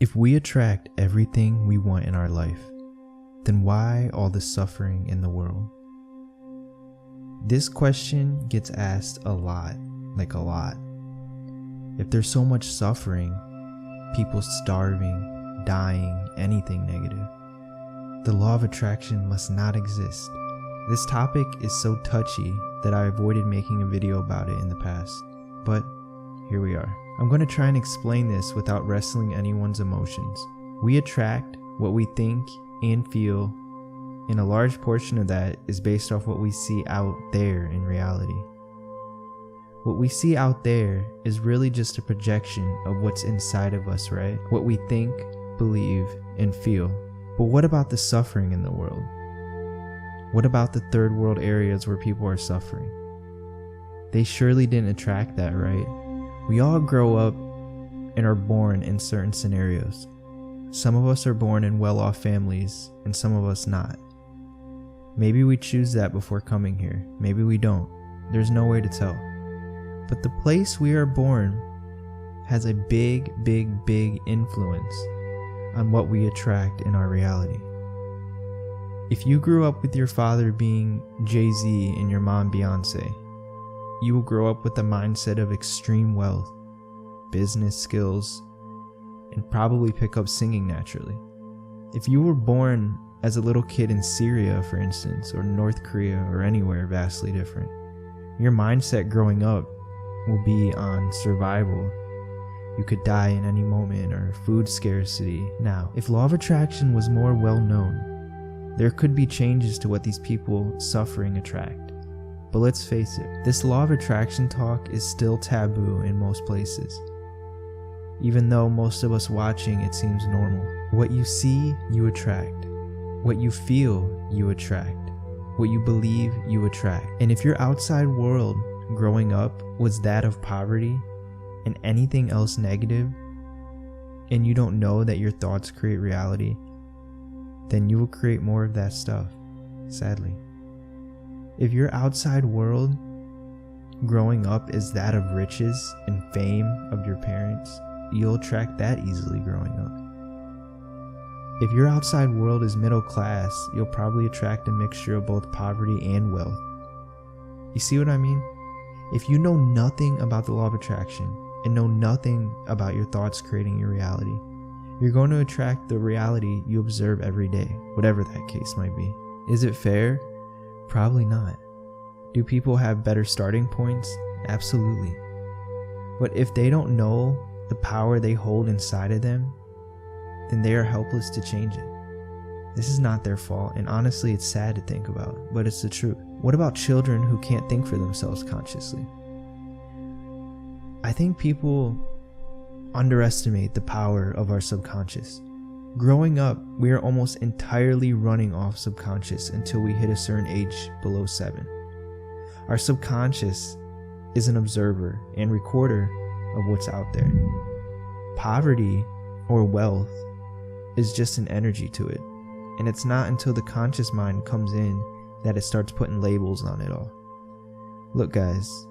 If we attract everything we want in our life, then why all the suffering in the world? This question gets asked a lot, like a lot. If there's so much suffering, people starving, dying, anything negative, the law of attraction must not exist. This topic is so touchy that I avoided making a video about it in the past, but here we are. I'm going to try and explain this without wrestling anyone's emotions. We attract what we think and feel, and a large portion of that is based off what we see out there in reality. What we see out there is really just a projection of what's inside of us, right? What we think, believe, and feel. But what about the suffering in the world? What about the third world areas where people are suffering? They surely didn't attract that, right? We all grow up and are born in certain scenarios. Some of us are born in well-off families and some of us not. Maybe we choose that before coming here. Maybe we don't. There's no way to tell. But the place we are born has a big influence on what we attract in our reality. If you grew up with your father being Jay-Z and your mom Beyonce, you will grow up with a mindset of extreme wealth, business skills, and probably pick up singing naturally. If you were born as a little kid in Syria, for instance, or North Korea, or anywhere vastly different, your mindset growing up will be on survival. You could die in any moment, or food scarcity. Now, if law of attraction was more well known, there could be changes to what these people suffering attract. But let's face it, this law of attraction talk is still taboo in most places. Even though most of us watching it seems normal. What you see, you attract. What you feel, you attract. What you believe, you attract. And if your outside world growing up was that of poverty and anything else negative, and you don't know that your thoughts create reality, then you will create more of that stuff, sadly. If your outside world growing up is that of riches and fame of your parents, you'll attract that easily growing up. If your outside world is middle class, you'll probably attract a mixture of both poverty and wealth. You see what I mean? If you know nothing about the law of attraction and know nothing about your thoughts creating your reality, you're going to attract the reality you observe every day, whatever that case might be. Is it fair? Probably not. Do people have better starting points? Absolutely. But if they don't know the power they hold inside of them, then they are helpless to change it. This is not their fault, and honestly it's sad to think about, but it's the truth. What about children who can't think for themselves consciously? I think people underestimate the power of our subconscious. Growing up, we are almost entirely running off subconscious until we hit a certain age below 7. Our subconscious is an observer and recorder of what's out there. Poverty or wealth is just an energy to it, and it's not until the conscious mind comes in that it starts putting labels on it all. Look guys,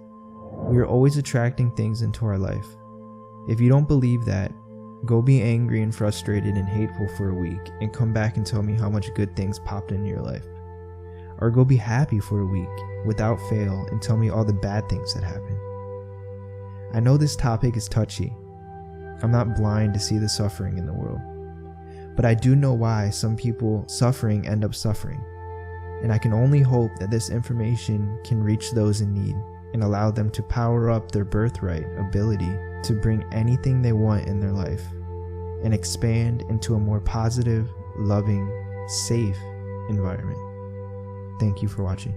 we are always attracting things into our life. If you don't believe that, go be angry and frustrated and hateful for a week and come back and tell me how much good things popped into your life. Or go be happy for a week without fail and tell me all the bad things that happened. I know this topic is touchy. I'm not blind to see the suffering in the world. But I do know why some people suffering end up suffering. And I can only hope that this information can reach those in need and allow them to power up their birthright ability to bring anything they want in their life and expand into a more positive, loving, safe environment. Thank you for watching.